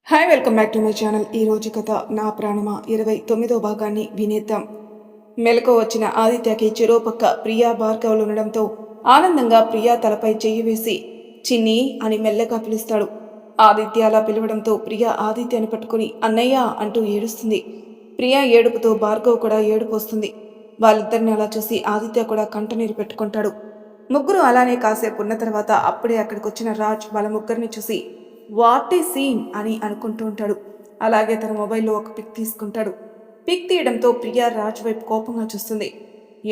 Hi welcome back to my channel. ఈరోజు కథ నా ప్రాణమా 29వ భాగాన్ని వినేద్దాం. మెలకు వచ్చిన ఆదిత్యకి చెరోపక్క ప్రియా భార్గవులు ఉండడంతో ఆనందంగా ప్రియా తలపై చెయ్యి వేసి చిన్ని అని మెల్లగా పిలుస్తాడు. ఆదిత్య అలా పిలవడంతో ప్రియా ఆదిత్యని పట్టుకుని అన్నయ్య అంటూ ఏడుస్తుంది. ప్రియా ఏడుపుతో భార్గవ్ కూడా ఏడుపు వస్తుంది. వాళ్ళిద్దరిని అలా చూసి ఆదిత్య కూడా కంటనీరు పెట్టుకుంటాడు. ముగ్గురు అలానే కాసేపు ఉన్న తర్వాత అప్పుడే అక్కడికి వచ్చిన రాజ్ వాళ్ళ ముగ్గురిని చూసి వాట్ ఏ సీన్ అని అనుకుంటూ ఉంటాడు. అలాగే తన మొబైల్లో ఒక పిక్ తీసుకుంటాడు. పిక్ తీయడంతో ప్రియా రాజ్ వైపు కోపంగా చూస్తుంది.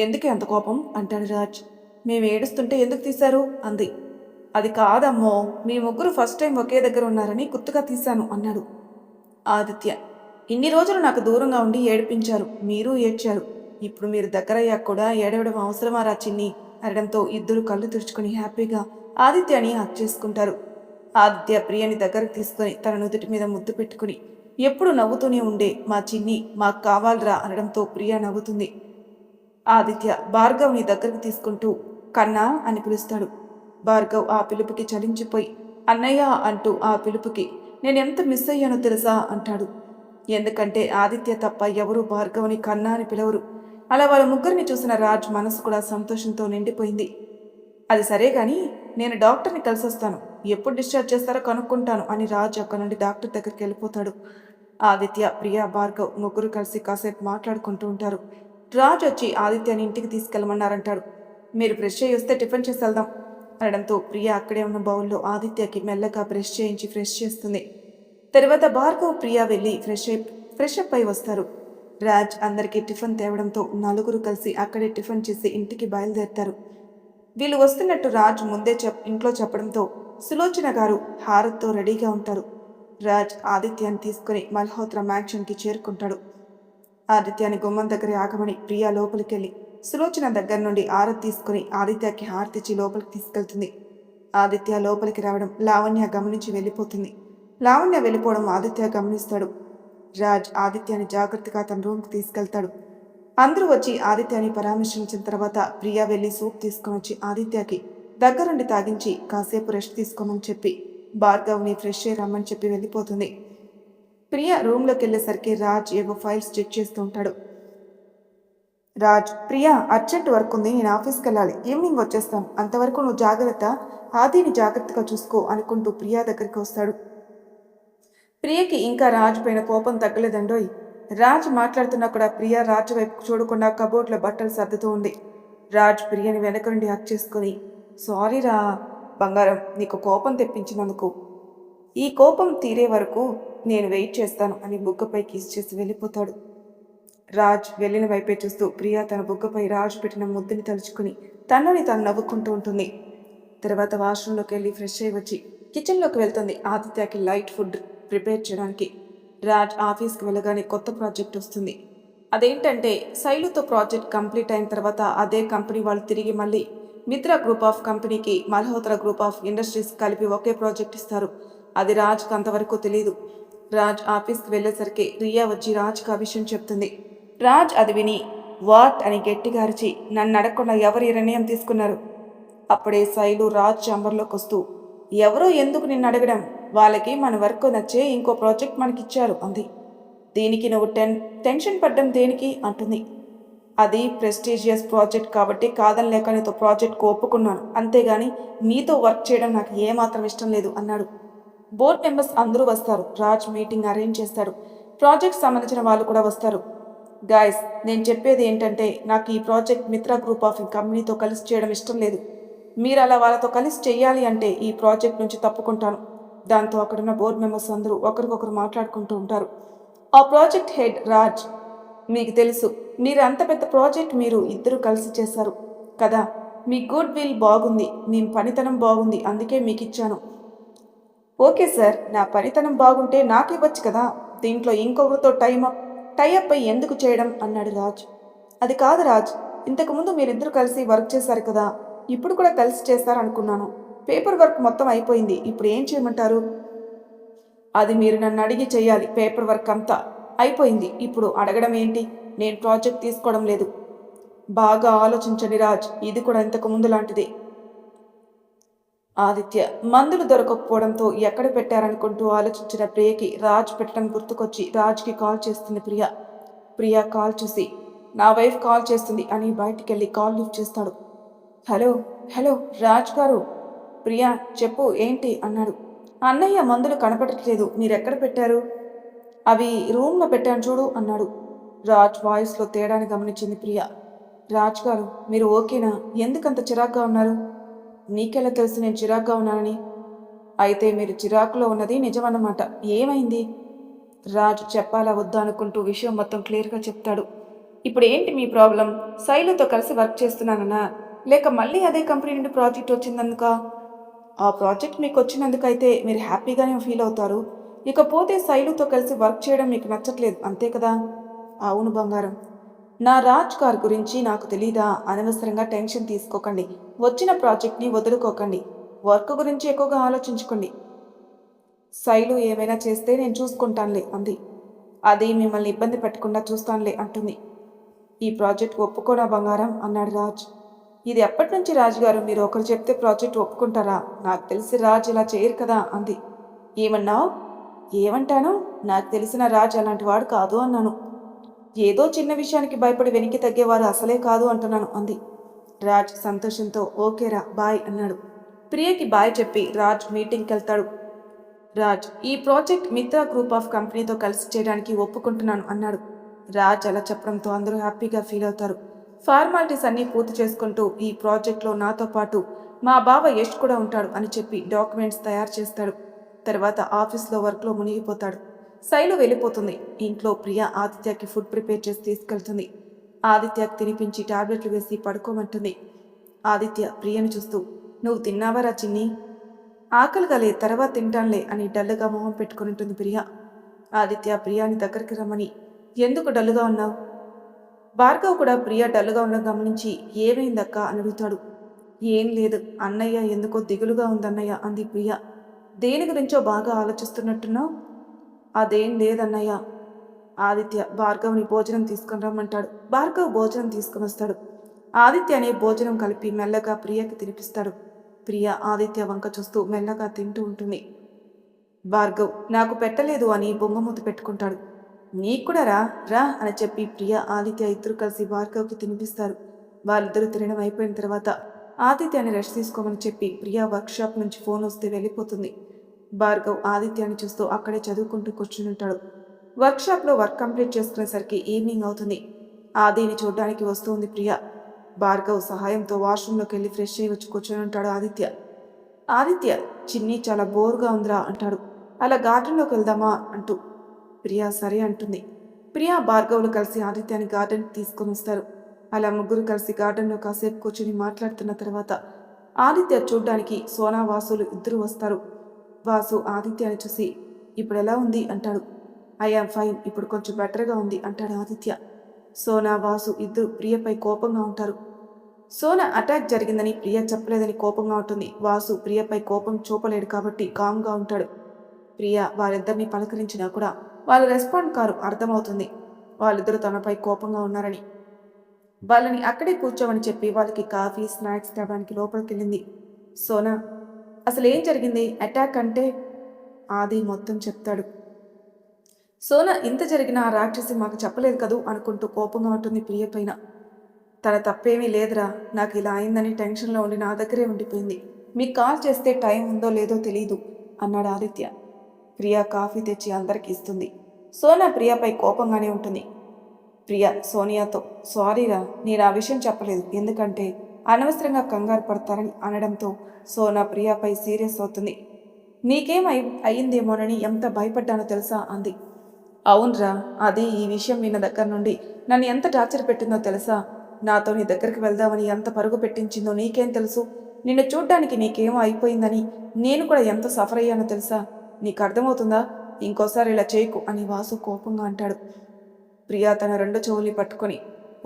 ఎందుకు అంత కోపం అంటాడు రాజ్. మేము ఏడుస్తుంటే ఎందుకు తీశారు అంది. అది కాదమ్మో, మీ ముగ్గురు ఫస్ట్ టైం ఒకే దగ్గర ఉన్నారని గుర్తుగా తీశాను అన్నాడు ఆదిత్య. ఇన్ని రోజులు నాకు దూరంగా ఉండి ఏడిపించారు, మీరు ఏడ్చారు. ఇప్పుడు మీరు దగ్గరయ్యాక కూడా ఏడవడం అవసరమా రా చిన్ని అనడంతో ఇద్దరు కళ్ళు తుడుచుకుని హ్యాపీగా ఆదిత్యని హక్ చేసుకుంటారు. ఆదిత్య ప్రియని దగ్గరకు తీసుకుని తన నుదుటి మీద ముద్దు పెట్టుకుని ఎప్పుడు నవ్వుతూనే ఉండే మా చిన్ని మాకు కావాలరా అనడంతో ప్రియ నవ్వుతుంది. ఆదిత్య భార్గవ్ని దగ్గరకు తీసుకుంటూ కన్నా అని పిలుస్తాడు. భార్గవ్ ఆ పిలుపుకి చలించిపోయి అన్నయ్య అంటూ ఆ పిలుపుకి నేనెంత మిస్ అయ్యానో తెలుసా అంటాడు. ఎందుకంటే ఆదిత్య తప్ప ఎవరూ భార్గవ్ని కన్నా అని పిలవరు. అలా వాళ్ళ ముగ్గురిని చూసిన రాజ్ మనసు కూడా సంతోషంతో నిండిపోయింది. అది సరే కానీ నేను డాక్టర్ని కలిసి వస్తాను, ఎప్పుడు డిశ్చార్జ్ చేస్తారో కనుక్కుంటాను అని రాజ్ అక్కడ నుండి డాక్టర్ దగ్గరికి వెళ్ళిపోతాడు. ఆదిత్య ప్రియా భార్గవ్ ముగ్గురు కలిసి కాసేపు మాట్లాడుకుంటూ ఉంటారు. రాజ్ వచ్చి ఆదిత్యని ఇంటికి తీసుకెళ్ళమన్నారంటాడు. మీరు ఫ్రెష్ అయ్యి వస్తే టిఫిన్ చేసి వెళ్దాం అనడంతో ప్రియా అక్కడే ఉన్న బౌల్లో ఆదిత్యకి మెల్లగా ఫ్రెష్ చేస్తుంది. తర్వాత భార్గవ్ ప్రియా వెళ్ళి ఫ్రెష్ అప్ అయి వస్తారు. రాజ్ అందరికీ టిఫిన్ తేవడంతో నలుగురు కలిసి అక్కడే టిఫిన్ చేసి ఇంటికి బయలుదేరుతారు. వీళ్ళు వస్తున్నట్టు రాజ్ ముందే ఇంట్లో చెప్పడంతో సులోచన గారు హారత్తో రెడీగా ఉంటారు. రాజ్ ఆదిత్యాన్ని తీసుకుని మల్హోత్రా మ్యాన్షన్కి చేరుకుంటాడు. ఆదిత్యాన్ని గుమ్మం దగ్గర ఆగమని ప్రియా లోపలికెళ్ళి సులోచన దగ్గర నుండి హారతి తీసుకుని ఆదిత్యకి హారతిచ్చి లోపలికి తీసుకెళ్తుంది. ఆదిత్య లోపలికి రావడం లావణ్య గమనించి వెళ్ళిపోతుంది. లావణ్య వెళ్ళిపోవడం ఆదిత్య గమనిస్తాడు. రాజ్ ఆదిత్యాన్ని జాగ్రత్తగా తన రూమ్కి తీసుకెళ్తాడు. అందరూ వచ్చి ఆదిత్యాన్ని పరామర్శించిన తర్వాత ప్రియా వెళ్ళి సూప్ తీసుకొని వచ్చి ఆదిత్యకి దగ్గరుండి తాగించి కాసేపు రెస్ట్ తీసుకోమని చెప్పి భార్గవ్ని ఫ్రెష్ అయ్యి రమ్మని చెప్పి వెళ్ళిపోతుంది. ప్రియా రూమ్లోకి వెళ్ళేసరికి రాజ్ ఏవో ఫైల్స్ చెక్ చేస్తూ ఉంటాడు. రాజ్, ప్రియా అర్జెంట్ వర్క్ ఉంది, నేను ఆఫీస్కి వెళ్ళాలి, ఈవినింగ్ వచ్చేస్తాను, అంతవరకు నువ్వు జాగ్రత్త, ఆదిని జాగ్రత్తగా చూసుకో అనుకుంటూ ప్రియా దగ్గరికి వస్తాడు. ప్రియకి ఇంకా రాజ్ పైన కోపం తగ్గలేదండోయ్. రాజ్ మాట్లాడుతున్నా కూడా ప్రియా రాజ్ వైపు చూడకుండా కబోర్డ్లో బట్టలు సర్దుతూ ఉంది. రాజ్ ప్రియని వెనక నుండి హక్ చేసుకుని సారీ రా బంగారం, నీకు కోపం తెప్పించినందుకు. ఈ కోపం తీరే వరకు నేను వెయిట్ చేస్తాను అని బుగ్గపై కిస్ చేసి వెళ్ళిపోతాడు. రాజ్ వెళ్ళిన వైపే చూస్తూ ప్రియా తన బుగ్గపై రాజ్ పెట్టిన ముద్దుని తలుచుకుని తనని తాను నవ్వుకుంటూ ఉంటుంది. తర్వాత వాష్రూమ్లోకి వెళ్ళి ఫ్రెష్ అయ్యి వచ్చి కిచెన్లోకి వెళ్తుంది ఆదిత్యకి లైట్ ఫుడ్ ప్రిపేర్ చేయడానికి. రాజ్ ఆఫీస్కి వెళ్ళగానే కొత్త ప్రాజెక్ట్ వస్తుంది. అదేంటంటే శైలుతో ప్రాజెక్ట్ కంప్లీట్ అయిన తర్వాత అదే కంపెనీ వాళ్ళు తిరిగి మళ్ళీ మిత్రా గ్రూప్ ఆఫ్ కంపెనీకి మల్హోత్రా గ్రూప్ ఆఫ్ ఇండస్ట్రీస్ కలిపి ఒకే ప్రాజెక్ట్ ఇస్తారు. అది రాజ్కి అంతవరకు తెలియదు. రాజ్ ఆఫీస్కి వెళ్ళేసరికి రియా వచ్చి రాజ్కి ఆ విషయం చెప్తుంది. రాజ్ అది విని వాట్ అని గట్టిగా అరిచి నన్ను అడగకుండా ఎవరు ఈ నిర్ణయం తీసుకున్నారు? అప్పుడే శైలు రాజ్ ఛాంబర్లోకి వస్తూ ఎవరో ఎందుకు నిన్ను అడగడం, వాళ్ళకి మన వర్క్ నచ్చే ఇంకో ప్రాజెక్ట్ మనకిచ్చారు అంది. దీనికి నువ్వు టెన్షన్ పడ్డం దేనికి అంటుంది. అది ప్రెస్టీజియస్ ప్రాజెక్ట్ కాబట్టి కాదనలేక నీతో ప్రాజెక్ట్కు ఒప్పుకున్నాను, అంతేగాని మీతో వర్క్ చేయడం నాకు ఏమాత్రం ఇష్టం లేదు అన్నాడు. బోర్డ్ మెంబర్స్ అందరూ వస్తారు. రాజ్ మీటింగ్ అరేంజ్ చేస్తాడు. ప్రాజెక్ట్ సంబంధించిన వాళ్ళు కూడా వస్తారు. గాయస్, నేను చెప్పేది ఏంటంటే నాకు ఈ ప్రాజెక్ట్ మిత్రా గ్రూప్ ఆఫ్ కంపెనీతో కలిసి చేయడం ఇష్టం లేదు. మీరు అలా వాళ్ళతో కలిసి చెయ్యాలి అంటే ఈ ప్రాజెక్ట్ నుంచి తప్పుకుంటాను. దాంతో అక్కడున్న బోర్డు మెంబర్స్ అందరూ ఒకరికొకరు మాట్లాడుకుంటూ ఉంటారు. ఆ ప్రాజెక్ట్ హెడ్ రాజ్, మీకు తెలుసు మీరు అంత పెద్ద ప్రాజెక్ట్ మీరు ఇద్దరు కలిసి చేశారు కదా, మీ గుడ్ విల్ బాగుంది, మీ పనితనం బాగుంది, అందుకే మీకు ఇచ్చాను. ఓకే సార్, నా పనితనం బాగుంటే నాకు ఇవ్వచ్చు కదా, దీంట్లో ఇంకొకరితో టైఅప్ అయి ఎందుకు చేయడం అన్నాడు రాజ్. అది కాదు రాజ్, ఇంతకుముందు మీరిద్దరు కలిసి వర్క్ చేశారు కదా, ఇప్పుడు కూడా కలిసి చేస్తారనుకున్నాను. పేపర్ వర్క్ మొత్తం అయిపోయింది, ఇప్పుడు ఏం చేయమంటారు? అది మీరు నన్ను అడిగి చెయ్యాలి. పేపర్ వర్క్ అంతా అయిపోయింది, ఇప్పుడు అడగడం ఏంటి? నేను ప్రాజెక్ట్ తీసుకోవడం లేదు. బాగా ఆలోచించండి రాజ్, ఇది కూడా ఇంతకు ముందు లాంటిదే. ఆదిత్య మందులు దొరకకపోవడంతో ఎక్కడ పెట్టారనుకుంటూ ఆలోచించిన ప్రియకి రాజ్ పెట్టడం గుర్తుకొచ్చి రాజ్కి కాల్ చేస్తుంది ప్రియ. ప్రియ కాల్ చూసి నా వైఫ్ కాల్ చేస్తుంది అని బయటికెళ్ళి కాల్ లిఫ్ట్ చేస్తాడు. హలో హలో రాజ్ గారు. ప్రియా చెప్పు ఏంటి అన్నాడు. అన్నయ్య మందులు కనపడట్లేదు, మీరెక్కడ పెట్టారు? అవి రూమ్లో పెట్టాను చూడు అన్నాడు. రాజ్ వాయిస్లో తేడాని గమనించింది ప్రియ. రాజ్ గారు మీరు ఓకేనా? ఎందుకంత చిరాగ్గా ఉన్నారు? నీకెలా తెలుసు నేను చిరాగ్గా ఉన్నానని? అయితే మీరు చిరాకులో ఉన్నది నిజమన్నమాట. ఏమైంది? రాజు చెప్పాలా వద్దా అనుకుంటూ విషయం మొత్తం క్లియర్గా చెప్తాడు. ఇప్పుడు ఏంటి మీ ప్రాబ్లం? శైలుతో కలిసి వర్క్ చేస్తున్నానన్నా, లేక మళ్ళీ అదే కంపెనీ నుండి ప్రాజెక్ట్ వచ్చిందనుక? ఆ ప్రాజెక్ట్ మీకు వచ్చినందుకైతే మీరు హ్యాపీగానే ఫీల్ అవుతారు. ఇకపోతే శైలుతో కలిసి వర్క్ చేయడం మీకు నచ్చట్లేదు అంతే కదా? అవును బంగారం. నా రాజ్ కార్ గురించి నాకు తెలీదా? అనవసరంగా టెన్షన్ తీసుకోకండి. వచ్చిన ప్రాజెక్ట్ని వదులుకోకండి. వర్క్ గురించి ఎక్కువగా ఆలోచించుకోండి. శైలు ఏమైనా చేస్తే నేను చూసుకుంటానులే అంది. అది మిమ్మల్ని ఇబ్బంది పెట్టకుండా చూస్తానులే అంటుంది. ఈ ప్రాజెక్ట్ ఒప్పుకోనా బంగారం అన్నాడు రాజ్. ఇది ఎప్పటి నుంచి రాజుగారు మీరు ఒకరు చెప్తే ప్రాజెక్ట్ ఒప్పుకుంటారా? నాకు తెలిసి రాజ్ ఇలా చేయరు కదా అంది. ఏమన్నావు? ఏమంటాను? నాకు తెలిసిన రాజ్ అలాంటి వాడు కాదు అన్నాను. ఏదో చిన్న విషయానికి భయపడి వెనక్కి తగ్గేవారు అసలే కాదు అంటున్నాను అంది. రాజ్ సంతోషంతో ఓకేరా బాయ్ అన్నాడు. ప్రియకి బాయ్ చెప్పి రాజ్ మీటింగ్కి వెళ్తాడు. రాజ్ ఈ ప్రాజెక్ట్ మిత్రా గ్రూప్ ఆఫ్ కంపెనీతో కలిసి చేయడానికి ఒప్పుకుంటున్నాను అన్నాడు. రాజ్ అలా చెప్పడంతో అందరూ హ్యాపీగా ఫీల్ అవుతారు. ఫార్మాలిటీస్ అన్నీ పూర్తి చేసుకుంటూ ఈ ప్రాజెక్ట్లో నాతో పాటు మా బావ యష్ కూడా ఉంటాడు అని చెప్పి డాక్యుమెంట్స్ తయారు చేస్తాడు. తర్వాత ఆఫీస్లో వర్క్లో మునిగిపోతాడు. శైలు వెళ్ళిపోతుంది. ఇంట్లో ప్రియ ఆదిత్యకి ఫుడ్ ప్రిపేర్ చేసి తీసుకెళ్తుంది. ఆదిత్యకి తినిపించి టాబ్లెట్లు వేసి పడుకోమంటుంది. ఆదిత్య ప్రియను చూస్తూ నువ్వు తిన్నావారా చిన్ని? ఆకలిగా లే, తర్వాత తింటానులే అని డల్లుగా మొహం పెట్టుకుని ఉంటుంది ప్రియ. ఆదిత్య ప్రియాని దగ్గరికి రమ్మని ఎందుకు డల్లుగా ఉన్నావు? భార్గవ్ కూడా ప్రియ డల్లుగా ఉన్న గమనించి ఏమైందక్క అని అడుగుతాడు. ఏం లేదు అన్నయ్య ఎందుకో దిగులుగా ఉందన్నయ్య అంది ప్రియ. దేని గురించో బాగా ఆలోచిస్తున్నట్టున్నావు? అదేం లేదన్నయ్య. ఆదిత్య భార్గవ్ని భోజనం తీసుకుని రమ్మంటాడు. భార్గవ్ భోజనం తీసుకుని వస్తాడు. ఆదిత్యనే భోజనం కలిపి మెల్లగా ప్రియకి తినిపిస్తాడు. ప్రియ ఆదిత్య వంక చూస్తూ మెల్లగా తింటూ ఉంటుంది. భార్గవ్ నాకు పెట్టలేదు అని బొంగమూత పెట్టుకుంటాడు. నీకు కూడా రా రా అని చెప్పి ప్రియ ఆదిత్య ఇద్దరు కలిసి భార్గవ్కి తినిపిస్తారు. వాళ్ళిద్దరూ తినడం అయిపోయిన తర్వాత ఆదిత్యాన్ని రెస్ట్ తీసుకోమని చెప్పి ప్రియ వర్క్షాప్ నుంచి ఫోన్ వస్తే వెళ్ళిపోతుంది. భార్గవ్ ఆదిత్యాన్ని చూస్తూ అక్కడే చదువుకుంటూ కూర్చుని ఉంటాడు. వర్క్షాప్లో వర్క్ కంప్లీట్ చేసుకునేసరికి ఈవినింగ్ అవుతుంది. ఆదిని చూడ్డానికి వస్తుంది ప్రియ. భార్గవ్ సహాయంతో వాష్రూమ్లోకి వెళ్ళి ఫ్రెష్ అయ్యి వచ్చి కూర్చొని ఉంటాడు ఆదిత్య. ఆదిత్య చిన్ని చాలా బోర్గా ఉందిరా అంటాడు. అలా గార్డెన్లోకి వెళ్దామా అంటూ. ప్రియా సరే అంటుంది. ప్రియా భార్గవులు కలిసి ఆదిత్యాన్ని గార్డెన్కి తీసుకొని వస్తారు. అలా ముగ్గురు కలిసి గార్డెన్లో కాసేపు కూర్చుని మాట్లాడుతున్న తర్వాత ఆదిత్య చూడ్డానికి సోనా వాసులు ఇద్దరు వస్తారు. వాసు ఆదిత్యాన్ని చూసి ఇప్పుడు ఎలా ఉంది అంటాడు. ఐఆమ్ ఫైన్, ఇప్పుడు కొంచెం బెటర్గా ఉంది అంటాడు ఆదిత్య. సోనా వాసు ఇద్దరు ప్రియపై కోపంగా ఉంటారు. సోనా అటాక్ జరిగిందని ప్రియ చెప్పలేదని కోపంగా ఉంటుంది. వాసు ప్రియపై కోపం చూపలేడు కాబట్టి కామ్గా ఉంటాడు. ప్రియ వారిద్దరిని పలకరించినా కూడా వాళ్ళు రెస్పాండ్ కారు. అర్థమవుతుంది వాళ్ళిద్దరూ తనపై కోపంగా ఉన్నారని. వాళ్ళని అక్కడే కూర్చోమని చెప్పి వాళ్ళకి కాఫీ స్నాక్స్ తేవడానికి లోపలికి వెళ్ళింది. సోనా అసలు ఏం జరిగింది? అటాక్ అంటే ఆది మొత్తం చెప్తాడు. సోనా ఇంత జరిగిన ఆ రాక్షసి మాకు చెప్పలేదు కదూ అనుకుంటూ కోపంగా ఉంటుంది ప్రియ పైన. తన తప్పేమీ లేదురా, నాకు ఇలా అయిందని టెన్షన్లో ఉండి నా దగ్గరే ఉండిపోయింది. మీకు కాల్ చేస్తే టైం ఉందో లేదో తెలీదు అన్నాడు ఆదిత్య. ప్రియ కాఫీ తెచ్చి అందరికి ఇస్తుంది. సోనా ప్రియపై కోపంగానే ఉంటుంది. ప్రియ సోనియాతో సారీరా, నేను ఆ విషయం చెప్పలేదు, ఎందుకంటే అనవసరంగా కంగారు పడతారని అనడంతో సోనా ప్రియపై సీరియస్ అవుతుంది. నీకేం అయ్యిందేమోనని ఎంత భయపడ్డానో తెలుసా అంది. అవునరా, అది ఈ విషయం విన్న దగ్గర నుండి నన్ను ఎంత టార్చర్ పెట్టిందో తెలుసా? నాతో నీ దగ్గరికి వెళ్దామని ఎంత పరుగు పెట్టించిందో నీకేం తెలుసు? నిన్ను చూడ్డానికి నీకేమో అయిపోయిందని నేను కూడా ఎంత సఫర్ అయ్యానో తెలుసా? నీకు అర్థమవుతుందా? ఇంకోసారి ఇలా చేయకు అని వాసు కోపంగా అంటాడు. ప్రియా తన రెండు చెవుల్ని పట్టుకొని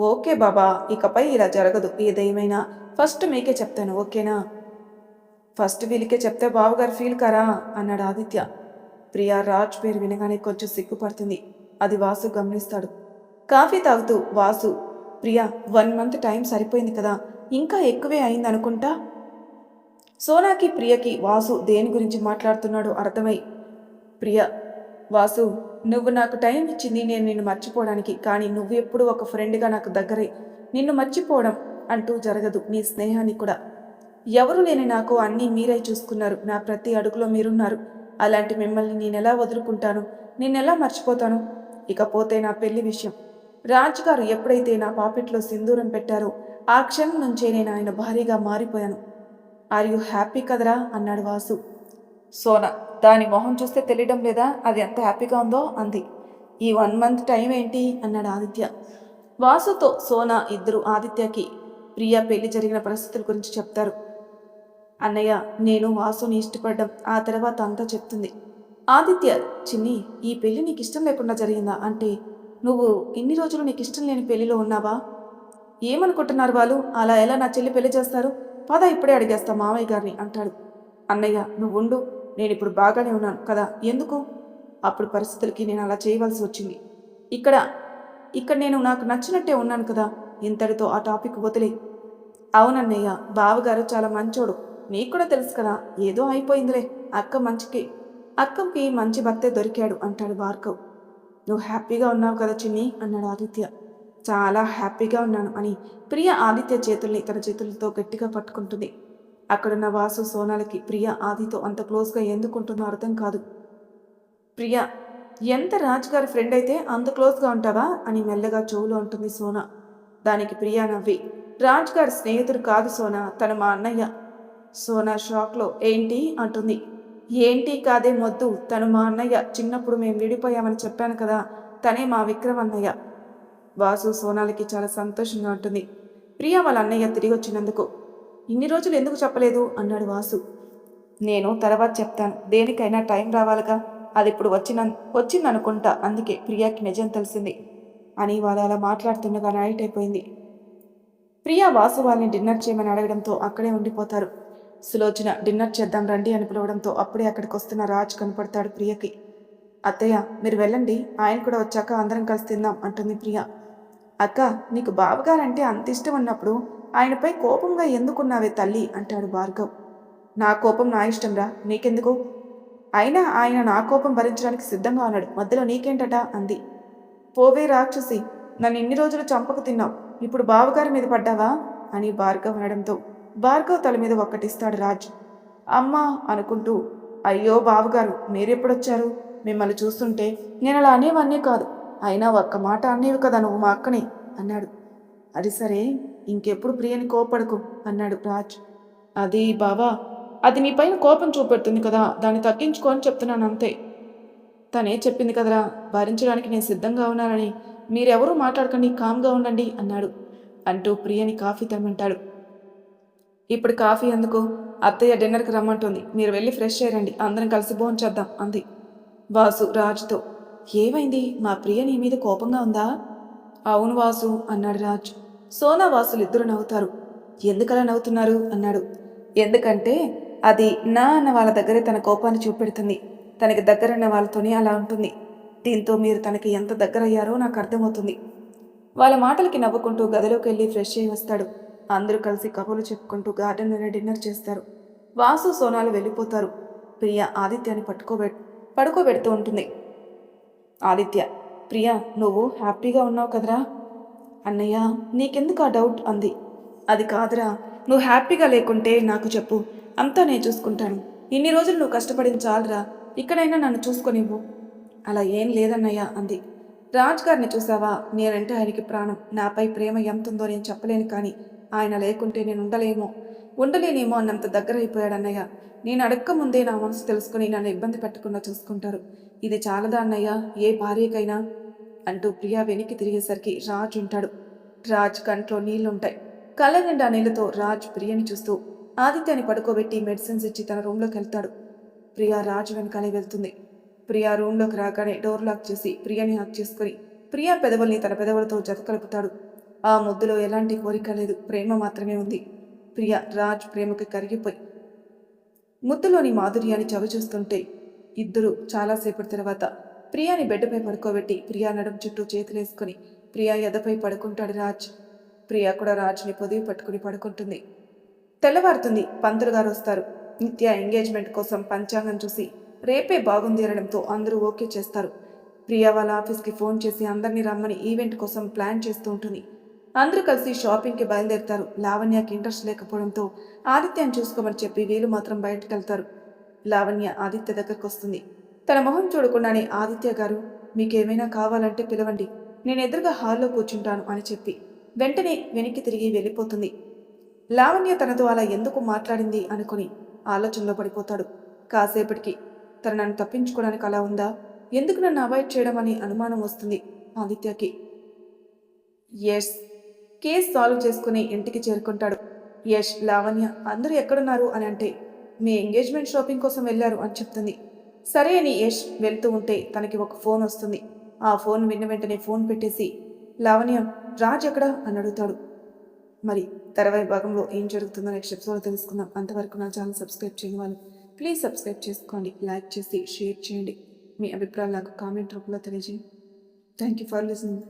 ఓకే బాబా, ఇకపై ఇలా జరగదు. ఏదేమైనా ఫస్ట్ మీకే చెప్తాను, ఓకేనా? ఫస్ట్ వీళ్ళకే చెప్తే బావగారు ఫీల్ కారా అన్నాడు ఆదిత్య. ప్రియా రాజ్ పేరు వినగానే కొంచెం సిగ్గుపడుతుంది. అది వాసు గమనిస్తాడు. కాఫీ తాగుతూ వాసు ప్రియా 1 మంత్ టైం సరిపోయింది కదా, ఇంకా ఎక్కువే అయింది అనుకుంటా. సోనాకి ప్రియకి వాసు దేని గురించి మాట్లాడుతున్నాడో అర్థమై, ప్రియ, వాసు, నువ్వు నాకు టైం ఇచ్చింది నేను నిన్ను మర్చిపోవడానికి, కానీ నువ్వు ఎప్పుడు ఒక ఫ్రెండ్గా నాకు దగ్గరై నిన్ను మర్చిపోవడం అంటూ జరగదు. నీ స్నేహాన్ని కూడా ఎవరు లేని నాకు అన్నీ మీరై చూసుకున్నారు. నా ప్రతి అడుగులో మీరున్నారు. అలాంటి మిమ్మల్ని నేనెలా వదులుకుంటాను, నిన్నెలా మర్చిపోతాను? ఇకపోతే నా పెళ్లి విషయం. రాజ్ గారు ఎప్పుడైతే నా పాపిట్లో సింధూరం పెట్టారో ఆ క్షణం నుంచే నేను ఆయన భారీగా మారిపోయాను. ఆర్ యు హ్యాపీ కదరా అన్నాడు వాసు. సోనా దాని మొహం చూస్తే తెలియడం లేదా అది ఎంత హ్యాపీగా ఉందో అంది. ఈ 1 మంత్ టైం ఏంటి అన్నాడు ఆదిత్య. వాసుతో సోనా ఇద్దరు ఆదిత్యకి ప్రియా పెళ్లి జరిగిన పరిస్థితుల గురించి చెప్తారు. అన్నయ్య, నేను వాసుని ఇష్టపడ్డం ఆ తర్వాత అంతా చెప్తుంది. ఆదిత్య, చిన్ని, ఈ పెళ్లి నీకు ఇష్టం లేకుండా జరిగిందా? అంటే నువ్వు ఇన్ని రోజులు నీకు ఇష్టం లేని పెళ్లిలో ఉన్నావా? ఏమనుకుంటున్నారు వాళ్ళు? అలా ఎలా నా చెల్లి పెళ్లి చేస్తారు? పద ఇప్పుడే అడిగేస్తా మామయ్య గారిని అంటాడు. అన్నయ్య నువ్వుండు, నేను ఇప్పుడు బాగానే ఉన్నాను కదా, ఎందుకు? అప్పుడు పరిస్థితులకి నేను అలా చేయవలసి వచ్చింది. ఇక్కడ ఇక్కడ నేను నాకు నచ్చినట్టే ఉన్నాను కదా, ఇంతటితో ఆ టాపిక్ వదిలే. అవునన్నయ్య, బావగారు చాలా మంచోడు, నీకు కూడా తెలుసు కదా, ఏదో అయిపోయిందిలే, అక్కకి మంచి భర్తే దొరికాడు అంటాడు భార్గవ్. నువ్వు హ్యాపీగా ఉన్నావు కదా చిన్ని అన్నాడు ఆదిత్య. చాలా హ్యాపీగా ఉన్నాను అని ప్రియ ఆదిత్య చేతుల్ని తన చేతులతో గట్టిగా పట్టుకుంటుంది. అక్కడున్న వాసు సోనాలకి ప్రియ ఆదితో అంత క్లోజ్గా ఎందుకుంటుందో అర్థం కాదు. ప్రియ, ఎంత రాజుగారి ఫ్రెండ్ అయితే అంత క్లోజ్గా ఉంటావా అని మెల్లగా చెవులో ఉంటుంది సోనా. దానికి ప్రియా నవ్వి, రాజుగారి స్నేహితుడు కాదు సోనా, తను మా అన్నయ్య. సోనా షాక్లో ఏంటి అంటుంది. ఏంటి కాదే మొద్దు, తను మా అన్నయ్య, చిన్నప్పుడు మేము విడిపోయామని చెప్పాను కదా, తనే మా విక్రమ్ అన్నయ్య. వాసు సోనాలకి చాలా సంతోషంగా ఉంటుంది ప్రియా వాళ్ళ అన్నయ్య తిరిగి వచ్చినందుకు. ఇన్ని రోజులు ఎందుకు చెప్పలేదు అన్నాడు వాసు. నేను తర్వాత చెప్తాను, దేనికైనా టైం రావాలిగా, అది ఇప్పుడు వచ్చిందనుకుంటా, అందుకే ప్రియాకి నిజం తెలిసింది అని వాళ్ళు అలా మాట్లాడుతుండగా నైట్ అయిపోయింది. ప్రియా వాసు వాళ్ళని డిన్నర్ చేయమని అడగడంతో అక్కడే ఉండిపోతారు. సులోచన డిన్నర్ చేద్దాం రండి అని పిలవడంతో అప్పుడే అక్కడికి వస్తున్న రాజ్ కనపడతాడు ప్రియకి. అత్తయ్య మీరు వెళ్ళండి, ఆయన కూడా వచ్చాక అందరం కలిసి తిందాం అంటుంది ప్రియ. అక్క, నీకు బావగారంటే అంత ఇష్టం ఉన్నప్పుడు ఆయనపై కోపంగా ఎందుకున్నావే తల్లి అంటాడు భార్గవ్. నా కోపం నా ఇష్టంరా, నీకెందుకు? అయినా ఆయన నా కోపం భరించడానికి సిద్ధంగా ఉన్నాడు, మధ్యలో నీకేంటట అంది. పోవే రాక్షసి, నన్ను ఇన్ని రోజులు చంపకు తిన్నావు, ఇప్పుడు బావగారి మీద పడ్డావా అని భార్గవ్ అనడంతో భార్గవ్ తల మీద ఒక్కటిస్తాడు రాజ్. అమ్మా అనుకుంటూ, అయ్యో బావగారు మీరెప్పుడొచ్చారు? మిమ్మల్ని చూస్తుంటే నేను అలా అనేవన్నీ కాదు, అయినా ఒక్క మాట అనేవి కదా నువ్వు మా అక్కని అన్నాడు. అది సరే, ఇంకెప్పుడు ప్రియని కోపడకు అన్నాడు రాజ్. అది బావా, అది నీ పైన కోపం చూపెడుతుంది కదా, దాన్ని తగ్గించుకో అని చెప్తున్నాను అంతే. తనే చెప్పింది కదరా, భరించడానికి నేను సిద్ధంగా ఉన్నానని, మీరెవరూ మాట్లాడకండి, కామ్గా ఉండండి అన్నాడు అంటూ ప్రియని కాఫీ తెమ్మంటాడు. ఇప్పుడు కాఫీ ఎందుకు, అత్తయ్య డిన్నర్కి రమ్మంటుంది, మీరు వెళ్ళి ఫ్రెష్ అయ్యండి, అందరం కలిసి భోంచేద్దాం అంది. వాసు రాజుతో, ఏమైంది, మా ప్రియ నీ మీద కోపంగా ఉందా? అవును వాసు అన్నాడు రాజ్. సోనా వాసులు ఇద్దరు నవ్వుతారు. ఎందుకలా నవ్వుతున్నారు అన్నాడు. ఎందుకంటే అది నా అన్న వాళ్ళ దగ్గరే తన కోపాన్ని చూపెడుతుంది, తనకి దగ్గరన్న వాళ్ళతోనే అలా ఉంటుంది. దీంతో మీరు తనకి ఎంత దగ్గరయ్యారో నాకు అర్థమవుతుంది. వాళ్ళ మాటలకి నవ్వుకుంటూ గదిలోకి వెళ్ళి ఫ్రెష్ అయ్యి వస్తాడు. అందరూ కలిసి కబుర్లు చెప్పుకుంటూ గార్డెన్లోనే డిన్నర్ చేస్తారు. వాసు సోనాలు వెళ్ళిపోతారు. ప్రియ ఆదిత్యాన్ని పడుకోబెడుతూ ఉంటుంది. ఆదిత్య, ప్రియా నువ్వు హ్యాపీగా ఉన్నావు కదరా? అన్నయ్య, నీకెందుకు ఆ డౌట్ అంది. అది కాదురా, నువ్వు హ్యాపీగా లేకుంటే నాకు చెప్పు, అంతా నేను చూసుకుంటాను. ఇన్ని రోజులు నువ్వు కష్టపడింది చాలురా, ఇక్కడైనా నన్ను చూసుకొనివ్వు. అలా ఏం లేదన్నయ్య అంది. రాజ్ గారిని చూసావా, నేనంటే ఆయనకి ప్రాణం, నాపై ప్రేమ ఎంతుందో నేను చెప్పలేను, కానీ ఆయన లేకుంటే నేను ఉండలేనేమో అన్నంత దగ్గర అయిపోయాడన్నయ్య. నేను అడక్క ముందే నా మనసు తెలుసుకుని నన్ను ఇబ్బంది పెట్టకుండా చూసుకుంటారు. ఇది చాలదా అన్నయ్య ఏ భార్యకైనా అంటూ ప్రియా వెనక్కి తిరిగేసరికి రాజ్ ఉంటాడు. రాజ్ కంట్లో నీళ్లుంటాయి. కళ్ళ నిండా నీళ్లతో రాజ్ ప్రియని చూస్తూ ఆదిత్యాన్ని పడుకోబెట్టి మెడిసిన్స్ ఇచ్చి తన రూమ్లోకి వెళ్తాడు. ప్రియా రాజ్ వెనకాలే వెళ్తుంది. ప్రియా రూమ్లోకి రాగానే డోర్ లాక్ చేసి ప్రియని హక్ చేసుకుని ప్రియా పెదవుల్ని తన పెదవులతో జత కలుపుతాడు. ఆ ముద్దులో ఎలాంటి కోరిక లేదు, ప్రేమ మాత్రమే ఉంది. ప్రియా రాజ్ ప్రేమకి కరిగిపోయి ముద్దులోని మాధుర్యాన్ని చవిచూస్తుంటే ఇద్దరు చాలాసేపటి తర్వాత ప్రియాని బెడ్పై పడుకోబెట్టి ప్రియా నడుం చుట్టూ చేతులేసుకుని ప్రియా ఎదపై పడుకుంటాడు రాజ్. ప్రియా కూడా రాజ్ని పొదివి పట్టుకుని పడుకుంటుంది. తెల్లవారుతుంది. పంతులు గారు వస్తారు. నిత్య ఎంగేజ్మెంట్ కోసం పంచాంగం చూసి రేపే బాగుంది అనడంతో అందరూ ఓకే చేస్తారు. ప్రియా వాళ్ళ ఆఫీస్కి ఫోన్ చేసి అందరినీ రమ్మని ఈవెంట్ కోసం ప్లాన్ చేస్తూ ఉంటుంది. అందరూ కలిసి షాపింగ్కి బయలుదేరుతారు. లావణ్యకి ఇంట్రెస్ట్ లేకపోవడంతో ఆదిత్యని చూసుకోమని చెప్పి వీళ్ళు మాత్రం బయటకు వెళ్తారు. లావణ్య ఆదిత్య దగ్గరకు వస్తుంది. తన మొహం చూడకుండానే ఆదిత్య గారు, మీకేమైనా కావాలంటే పిలవండి, నేను ఎదురుగా హాల్లో కూర్చుంటాను అని చెప్పి వెంటనే వెనక్కి తిరిగి వెళ్ళిపోతుంది. లావణ్య తనతో అలా ఎందుకు మాట్లాడింది అనుకుని ఆలోచనలో పడిపోతాడు. కాసేపటికి తను నన్ను తప్పించుకోవడానికి అలా ఉందా, ఎందుకు నన్ను అవాయిడ్ చేయడం అని అనుమానం వస్తుంది ఆదిత్యకి. యష్ కేస్ సాల్వ్ చేసుకుని ఇంటికి చేరుకుంటాడు. యష్ లావణ్య అందరూ ఎక్కడున్నారు అని అంటే మీ ఎంగేజ్మెంట్ షాపింగ్ కోసం వెళ్ళారు అని చెప్తుంది. సరే అని యష్ వెళ్తూ ఉంటే తనకి ఒక ఫోన్ వస్తుంది. ఆ ఫోన్ విన్న వెంటనే ఫోన్ పెట్టేసి లావణ్య రాజ్ ఎక్కడా అని అడుగుతాడు. మరి తర్వాయి భాగంలో ఏం జరుగుతుందో నెక్స్ట్ ఎపిసోడ్ తెలుసుకుందాం. అంతవరకు నా ఛానల్ సబ్స్క్రైబ్ చేయని వాళ్ళు ప్లీజ్ సబ్స్క్రైబ్ చేసుకోండి, లైక్ చేసి షేర్ చేయండి, మీ అభిప్రాయాలు నాకు కామెంట్ రూపంలో తెలియజేయండి. Thank you for listening.